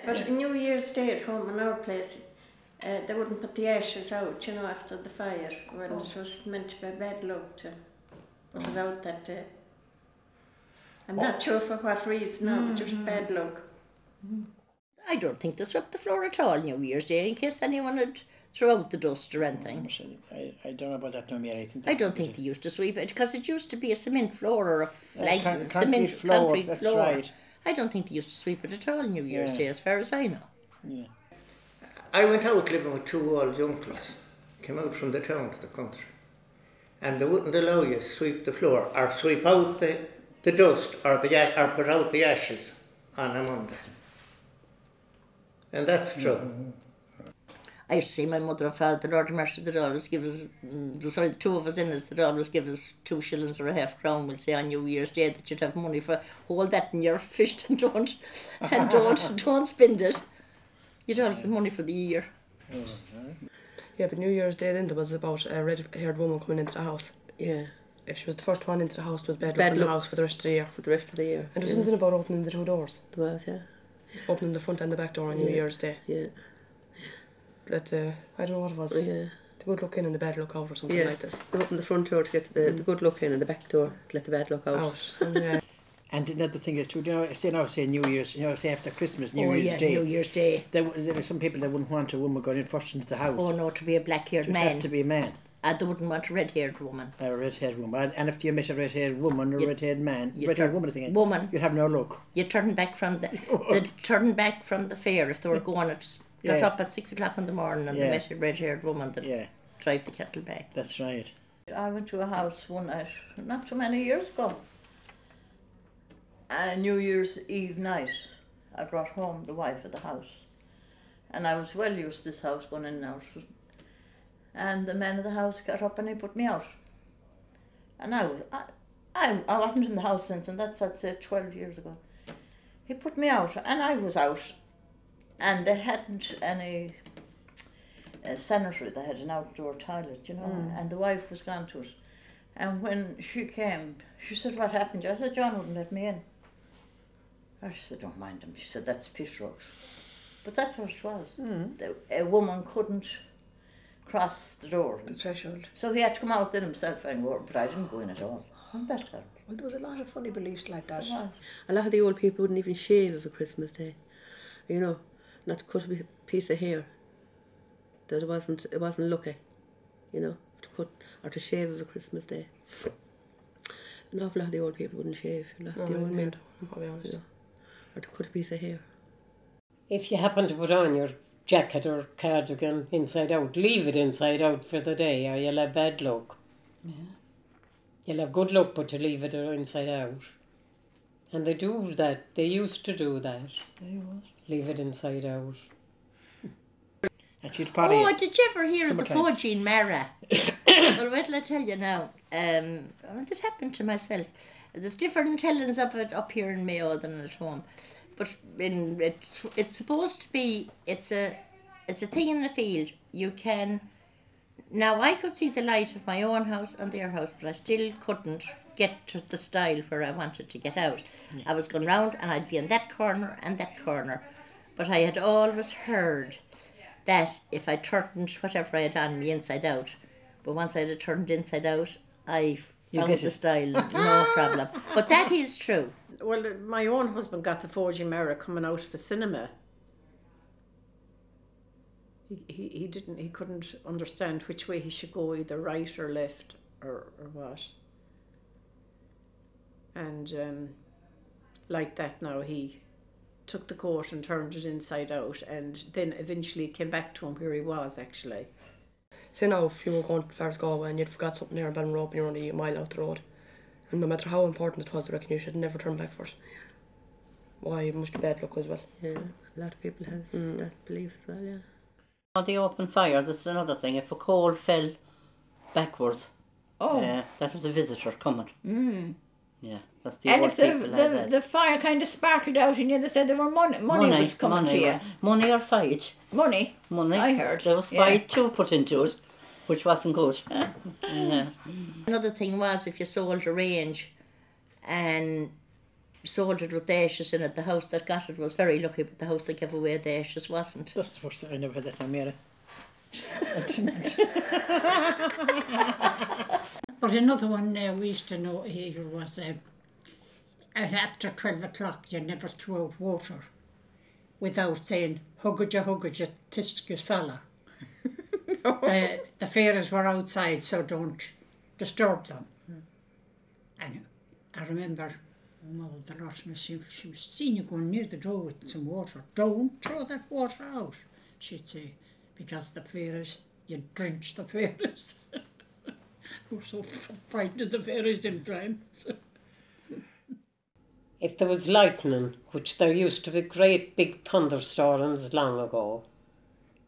But New Year's Day at home in our place, they wouldn't put the ashes out, you know, after the fire. Well, it was meant to be bad luck to put it out that day. I'm not sure for what reason, no, but just bad luck. I don't think they swept the floor at all New Year's Day in case anyone had thrown out the dust or anything. I don't know about that no more. I don't think they used to sweep it because it used to be a cement floor or a concrete floor. That's right. I don't think they used to sweep it at all New Year's Day as far as I know. Yeah. I went out living with two old uncles, came out from the town to the country, and they wouldn't allow you to sweep the floor or sweep out the dust or put out the ashes on a Monday. And that's true. I used to see my mother and father, the Lord of Mercy, they'd always give us, the two of us in us, they'd always give us 2 shillings or a half crown, we'll say on New Year's Day, that you'd have money for, hold that in your fist and don't spend it. You'd always have money for the year. Yeah, but New Year's Day then there was about a red-haired woman coming into the house. Yeah. If she was the first one into the house, it was bad luck in the house for the rest of the year. For the rest of the year. And there was something about opening the 2 doors. There was, yeah. Opening the front and the back door on New Year's Day. Yeah. Let I don't know what it was. Yeah. The good luck in and the bad luck out or something like this. Open the front door to get the good luck in and the back door to let the bad luck out. And another thing is too, you know, say New Year's, you know, say after Christmas, New Year's Day. New Year's Day. There were some people that wouldn't want a woman going in first into the house. Oh no, to be a black-haired man. It had to be a man. And they wouldn't want a red-haired woman. A red-haired woman. And if you met a red-haired woman or a red-haired man, red-haired woman, I think, you'd have no luck. You turn back from the fair if they were going got up at 6 o'clock in the morning and they met a red-haired woman that drive the kettle back. That's right. I went to a house one night, not too many years ago. And New Year's Eve night, I brought home the wife of the house. And I was well used to this house going in and out. And the man of the house got up and he put me out. And I wasn't in the house since, and that's, I'd say, 12 years ago. He put me out, and I was out. And they hadn't any sanitary, they had an outdoor toilet, you know, and the wife was gone to it. And when she came, she said, "What happened?" I said, "John wouldn't let me in." She said, "Don't mind him." She said, "That's piss rocks." But that's what it was. A woman couldn't cross the door. The threshold. So he had to come out then himself and go, but I didn't go in at all. Wasn't that terrible? Well, there was a lot of funny beliefs like that. A lot of the old people wouldn't even shave of a Christmas Day. You know, not to cut a piece of hair. That it wasn't lucky, you know, to cut or to shave of a Christmas Day. An awful lot of the old people wouldn't shave. A lot of the old men, I'll be honest. You know, or to cut a piece of hair. If you happen to put on your jacket or cardigan inside out, leave it inside out for the day or you'll have bad luck. Yeah. You'll have good luck, but you leave it inside out. And they do that. They used to do that. They was. Leave it inside out. Did you ever hear of the Following Mara? Well, wait till I tell you now. It happened to myself. There's different tellings of it up here in Mayo than at home. But it's supposed to be, it's a thing in the field. You can, now I could see the light of my own house and their house, but I still couldn't get to the stile where I wanted to get out. Yeah. I was going round and I'd be in that corner and that corner. But I had always heard that if I turned whatever I had on me inside out, but once I had turned inside out, I found the style, no problem. But that is true. Well, my own husband got the Following mirror coming out of the cinema. He couldn't understand which way he should go, either right or left or what. And like that now, he took the coat and turned it inside out, and then eventually came back to him where he was actually. So now if you were going to Fair's Galway and you'd forgot something there in Ballinrobe and you're only a mile out the road, and no matter how important it was, I reckon you should never turn back for it. Why, it must be bad luck as well. Yeah, a lot of people has that belief as well, yeah. On the open fire, that's another thing. If a coal fell backwards, that was a visitor coming. Yeah, that's the old people. And if the fire kind of sparkled out and they said there were money was coming to you. Money or fight. Money, I heard. There was fight too put into it, which wasn't good. Another thing was if you sold a range and sold it with the ashes in it. The house that got it was very lucky, but the house that gave away the ashes wasn't. That's the first time I never had that on Mary. But another one we used to know here was after 12 o'clock you never threw out water without saying hugga tisku sala. The fairies were outside, so don't disturb them. And I remember Mother the Lord, she was seeing you going near the door with some water. Don't throw that water out, she'd say, because the fairies, you drench the fairies. We're so frightened of the fairies in time. If there was lightning, which there used to be great big thunderstorms long ago,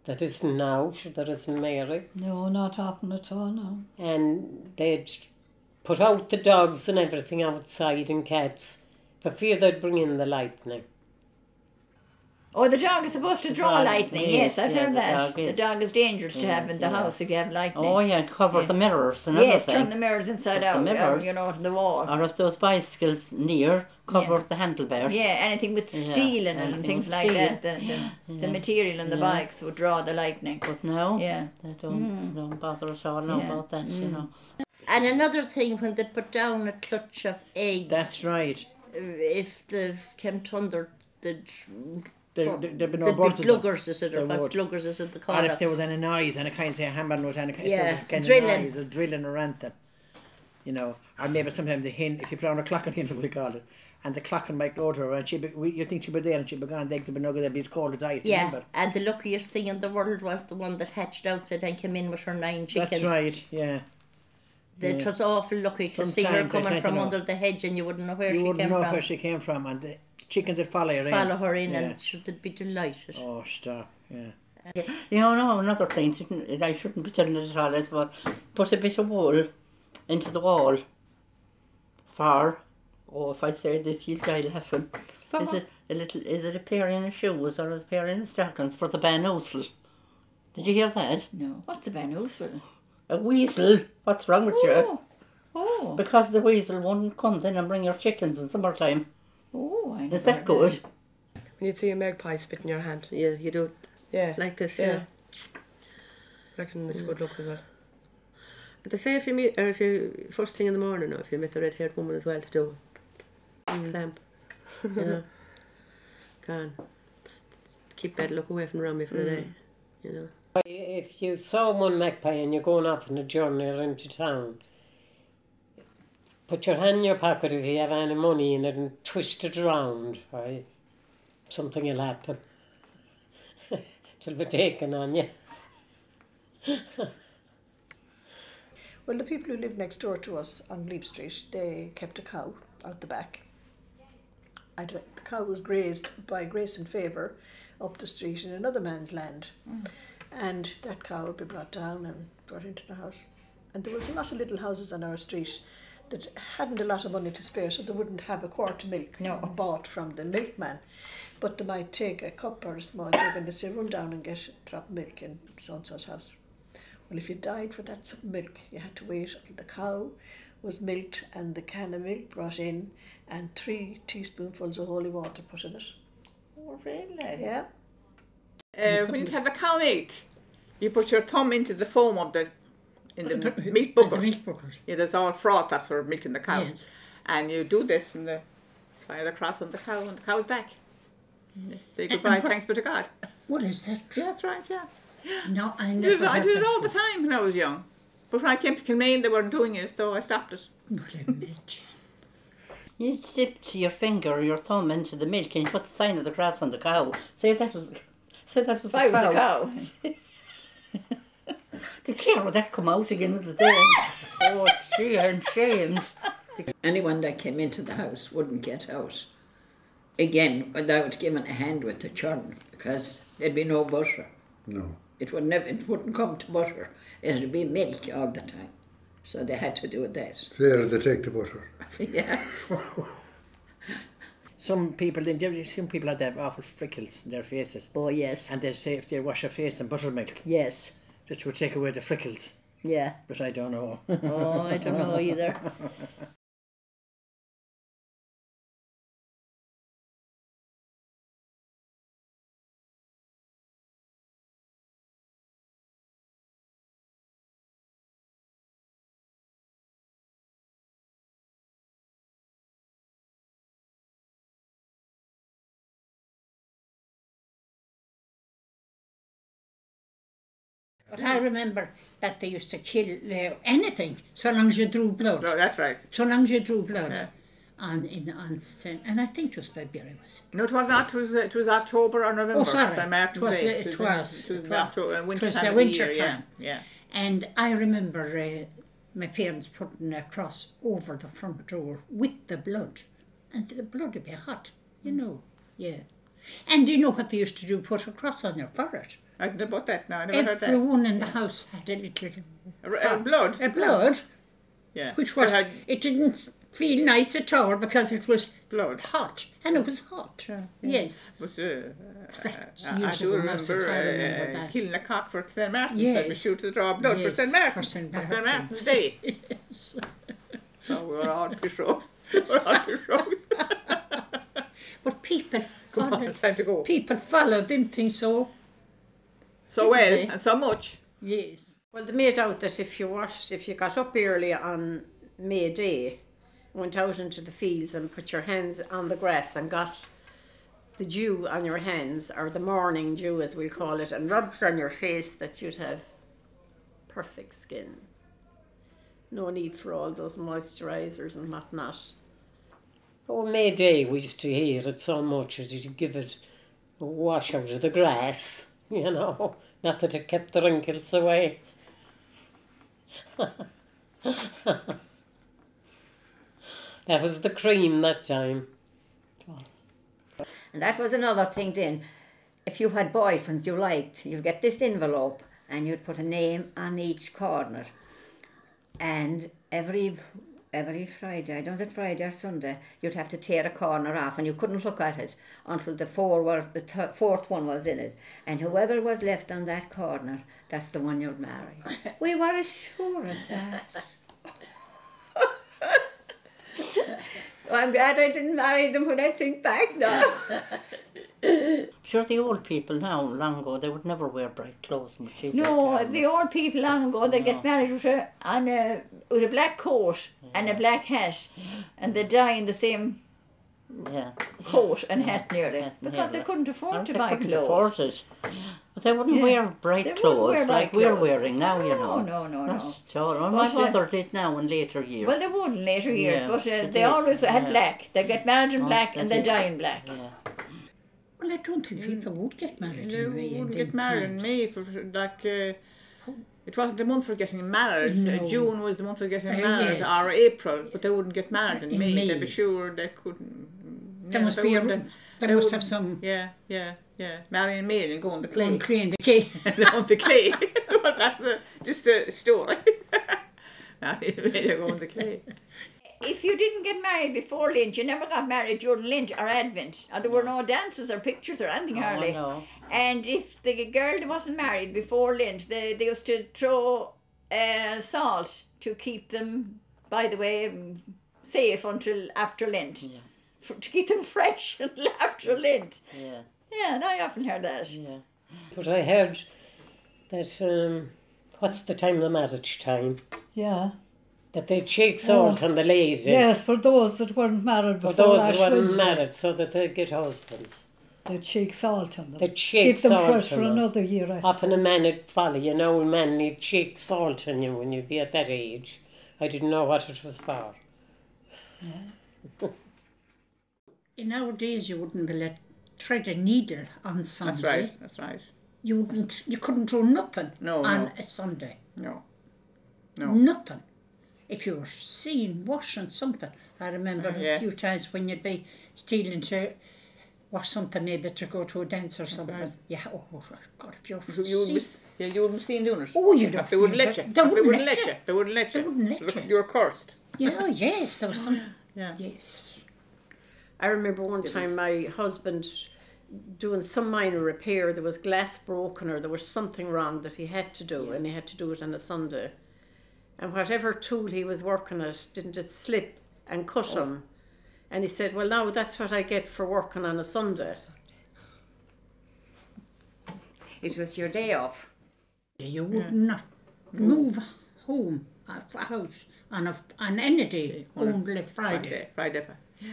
that isn't now, there isn't, Mary. No, not often at all, no. And they'd put out the dogs and everything outside and cats for fear they'd bring in the lightning. Oh, the dog is supposed to draw lightning. Yes, I've heard that. The Is. dog is dangerous to have in the house if you have lightning. Oh yeah, cover the mirrors and Yes, everything. turn the mirrors inside out, mirrors. you know, from the wall. Or if those bicycles near, cover the handlebars. Yeah, anything with steel in it and anything things with like steel. that. The material in the bikes would draw the lightning. But no, Yeah. they don't bother at all now about that, you know. And another thing, when they put down a clutch of eggs, That's right. if the came thunder, There'd be no birds of them. gluggers, is it, or There what's would. gluggers, is it the call Or it? if there was any noise, and I can't say a handband was any kind of drilling. noise, a drilling or anything, you know. Or maybe sometimes the hen, if you put on a clock on the hen, we call it, and the clock might go to her, and you think she'd be there, and she'd be gone, the eggs would be no good, they'd be as cold as ice, Yeah, remember? and the luckiest thing in the world was the one that hatched outside and came in with her 9 chickens. That's right, yeah. It was awful lucky to see her Sometimes I coming can't from know. under the hedge, and you wouldn't know where You she wouldn't came know from. where she came from, and the chickens would follow her in. Follow her in, Yeah. and they'd be delighted. Oh, stop, yeah. You know, another thing, I shouldn't be telling it at all, is about put a bit of wool into the wall for, if I say this, you'll die laughing. Is it a pair in shoes or a pair in stockings for the banousel? Did you hear that? No. What's the banousel? A weasel. What's wrong with you? Oh. Because the weasel won't come then and bring your chickens in summertime. Oh, I know. Is that good? When you'd see a magpie spit in your hand. Yeah, you do Yeah. like this, Yeah. yeah. I reckon it's good luck as well. But they say if you meet, or if you, first thing in the morning, or if you meet the red-haired woman as well, to do clamp, you know, can keep bad luck away from around me for the day, you know. If you saw one magpie and you're going off on a journey or into town, put your hand in your pocket if you have any money in it and twist it around, right? Something will happen. It'll be taken on you. Well, the people who lived next door to us on Glebe Street, they kept a cow out the back. The cow was grazed by Grace and Favour up the street in another man's land. And that cow would be brought down and brought into the house. And there was a lot of little houses on our street that hadn't a lot of money to spare, so they wouldn't have a quart of milk bought from the milkman. But they might take a cup or a small jug and they'd say, run down and get a drop of milk in so-and-so's house. Well, if you died for that sup of milk, you had to wait until the cow was milked and the can of milk brought in and 3 teaspoonfuls of holy water put in it. Oh, really? Yeah. When you have the cow milked, you put your thumb into the foam of the milk bucket. Yeah, there's all froth after milking the cow. Yes. And you do this and fly it across on the cow and the cow is back. Say goodbye, thanks be to God. Well, is that true? Yeah, that's right, yeah. No, I I never did it all the time when I was young. But when I came to Kilmaine, they weren't doing it, so I stopped it. You dipped your finger or your thumb into the milk and you put the sign of the cross on the cow. Say that was the cow. The care would that come out again with the thing. Oh, I'm shamed. Anyone that came into the house wouldn't get out again without giving a hand with the churn, because there'd be no butter. No. It wouldn't come to butter. It'd be milk all the time. So they had to do that. Fair they take the butter. Yeah. Some people have that awful freckles in their faces. Oh, yes. And they say if they wash their face in buttermilk, Yes. that would take away the freckles. Yeah. But I don't know. Oh, I don't know either. But I remember that they used to kill anything so long as you drew blood. No, that's right. So long as you drew blood. Yeah. And I think just February was it. No, it was not. It was October or November. Oh, sorry. St. Martin's Day. It was the winter time. Yeah. And I remember my parents putting a cross over the front door with the blood. And the blood would be hot, you know. Yeah. And do you know what they used to do? Put a cross on your forehead. I didn't know about that now. I never heard that. Everyone in the house had a little... blood? A blood. Yeah. Which was... It didn't feel nice at all because it was blood. Hot. And it was hot. Yeah. Yes. But I do remember killing a cock for St. Martin's. Yes. That we shoot to draw blood for St. Martin's. For St. Martin's Day. Yes. So we were all Bishops. But people followed, time to go. People followed them things so well they? and so much. Yes. Well, they made out that if you got up early on May Day, went out into the fields and put your hands on the grass and got the dew on your hands, or the morning dew as we'll call it, and rubbed on your face, that you'd have perfect skin. No need for all those moisturisers and whatnot. Oh, May Day, we used to hear it so much as you give it a wash out of the grass, you know, not that it kept the wrinkles away. That was the cream that time. And that was another thing then. If you had boyfriends you liked, you'd get this envelope and you'd put a name on each corner. And every Friday, I don't know, Friday or Sunday, you'd have to tear a corner off and you couldn't look at it until the fourth one was in it. And whoever was left on that corner, that's the one you'd marry. We were sure of that. I'm glad I didn't marry them when I think back now. Sure, the old people now, long ago, they would never wear bright clothes. No, the old people long ago, they'd get married with a black coat and a black hat, and they'd die in the same coat and hat nearly, because they couldn't afford to buy clothes. But they wouldn't wear bright clothes like we're wearing now, you know. No. So my mother did now in later years. Well, they would in later years, but they always had black. They get married in black and they die in black. Yeah. Well, I don't think people would get married They in May. wouldn't get married in May for it wasn't the month for getting married. No. June was the month for getting married, yes. or April, but they wouldn't get married in May. May. They'd be sure they couldn't. There must be they must have some... Yeah. Marrying in May and going to Clay. Going the Clay. Going to Clay. Well, that's just a story. Marrying in May, they're going to Clay. If you didn't get married before Lent, you never got married during Lent or Advent. And there were no dances or pictures or anything hardly. No. And if the girl wasn't married before Lent, they used to throw salt to keep them, by the way, safe until after Lent. Yeah. To keep them fresh until after Lent. Yeah. Yeah, and I often heard that. Yeah. But I heard that, what's the time of the marriage time? Yeah. That they'd shake salt on the ladies. Yes, for those that weren't married before. For those Ash that weren't Wednesday. married, so that they'd get husbands. They'd shake salt on them. They'd shake Keep them salt fresh on for them. another year, I Often a suppose. man would follow you, an old man, he'd shake salt on you when you'd be at that age. I didn't know what it was for. Yeah. In our days, you wouldn't be let thread a needle on Sunday. That's right. You couldn't do nothing on a Sunday. No. Nothing. If you were seen washing something, I remember a few times when you'd be stealing to wash something, maybe to go to a dance or something. Right. Yeah, oh God, if you're You wouldn't be seen doing it. Oh, you don't. They wouldn't let you. They wouldn't let you. They wouldn't let you. They wouldn't let you. You were cursed. Yeah, yes, there was some. Yeah. Yes. I remember one time my husband doing some minor repair. There was glass broken or there was something wrong that he had to do, and he had to do it on a Sunday. And whatever tool he was working at, didn't it slip and cut him? And he said, well, now that's what I get for working on a Sunday. It was your day off. You would not move home, a house, on any day, only Friday. Friday.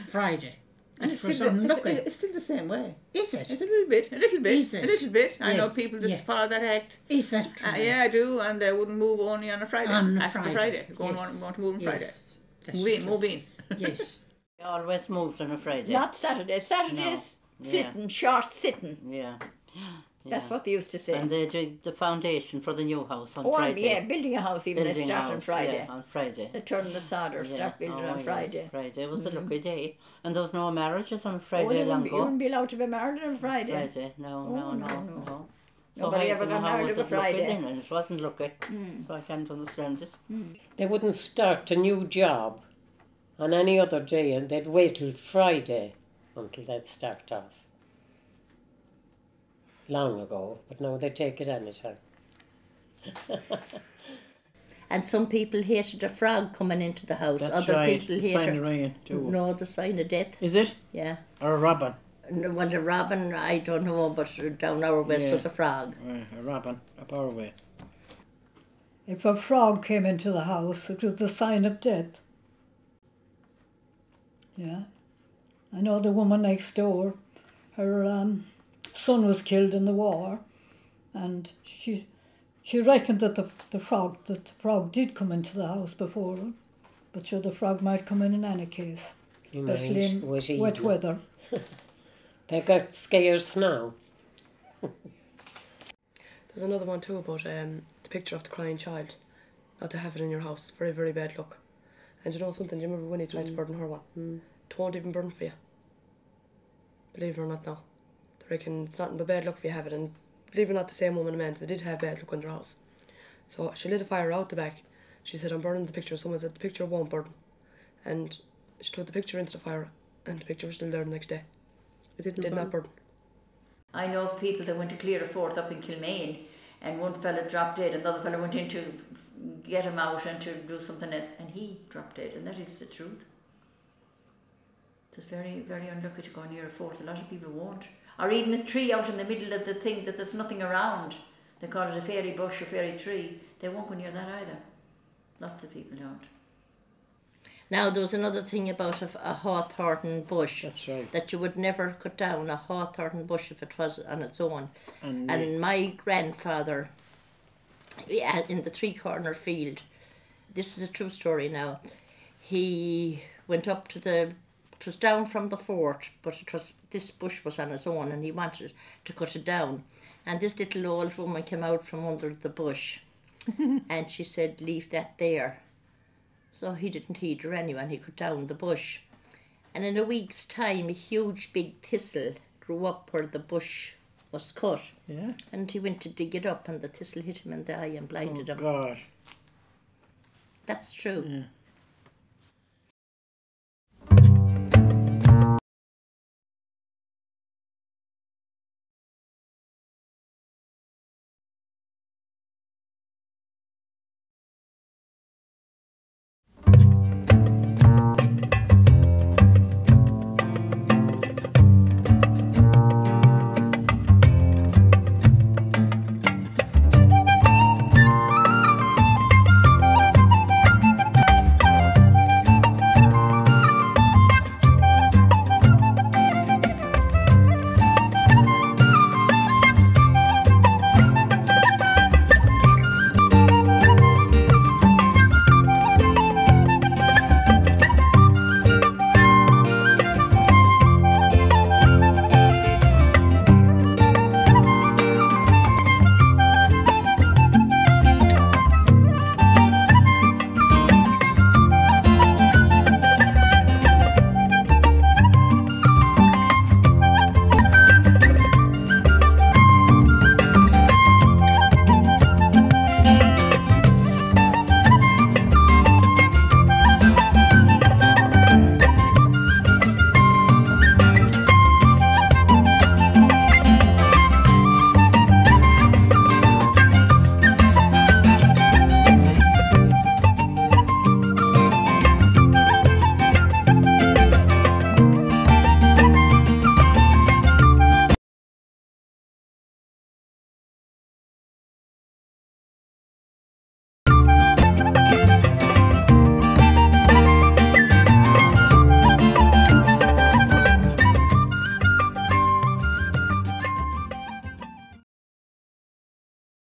Friday. And it's still the same way. Is it? It's a little bit. Is it? A little bit. I know Yes, people that yeah. follow that act. Is that true? Yeah, I do, and they wouldn't move only on a Friday. On a After Friday. Going Yes. on to move on Friday. Yes. That's Move in. interesting. Yes. We always moved on a Friday. Not Saturday. Saturday's flitting, short sitting. Yeah. That's what they used to say. And they did the foundation for the new house on Oh, Friday. yeah, building a house even they Building start a on house, Friday. Yeah, on Friday. They turn the sod or start building on yes, Friday. Friday was a lucky day. And there was no marriages on Friday Oh, long you wouldn't be allowed to be married on Friday. Friday, no. No. So Nobody how ever got come how married was on a it lucky Friday. then? And it wasn't lucky. So I can't understand it. They wouldn't start a new job on any other day, and they'd wait till Friday until they'd start off. Long ago, but now they take it anytime. And some people hated a frog coming into the house. That's Other right. people The hated sign of rain, too. No, the sign of death. Is it? Yeah. Or a robin? No, well, the robin, I don't know, but down our west was a frog. A robin, up our way. If a frog came into the house, it was the sign of death. Yeah. I know the woman next door, her son was killed in the war, and she reckoned that the frog did come into the house before her, but sure, the frog might come in any case, especially in wet weather. They got scares now. There's another one too about the picture of the crying child. Not to have it in your house. Very, very bad luck. And you know something? Do you remember when he tried to burn her one? It won't even burn for you. Believe it or not now. They reckon it's nothing but bad luck if you have it. And believe it or not, the same woman and man, they did have bad luck in their house. So she lit a fire out the back. She said, I'm burning the picture. Someone said, the picture won't burn. And she threw the picture into the fire, and the picture was still there the next day. It did not burn. I know of people that went to clear a fort up in Kilmaine, and one fella dropped dead, and the other fella went in to get him out and to do something else, and he dropped dead, and that is the truth. It's very, very unlucky to go near a fort. A lot of people won't. Or even a tree out in the middle of the thing that there's nothing around. They call it a fairy bush or fairy tree. They won't go near that either. Lots of people don't. Now, there was another thing about a hawthorn bush. That's right. That you would never cut down a hawthorn bush if it was on its own. And my grandfather, in the three-corner field, this is a true story now, he went up to it was down from the fort, but this bush was on its own, and he wanted to cut it down. And this little old woman came out from under the bush, and she said, leave that there. So he didn't heed her anyway, and he cut down the bush. And in a week's time, a huge big thistle grew up where the bush was cut. Yeah. And he went to dig it up, and the thistle hit him in the eye and blinded him. God. That's true. Yeah.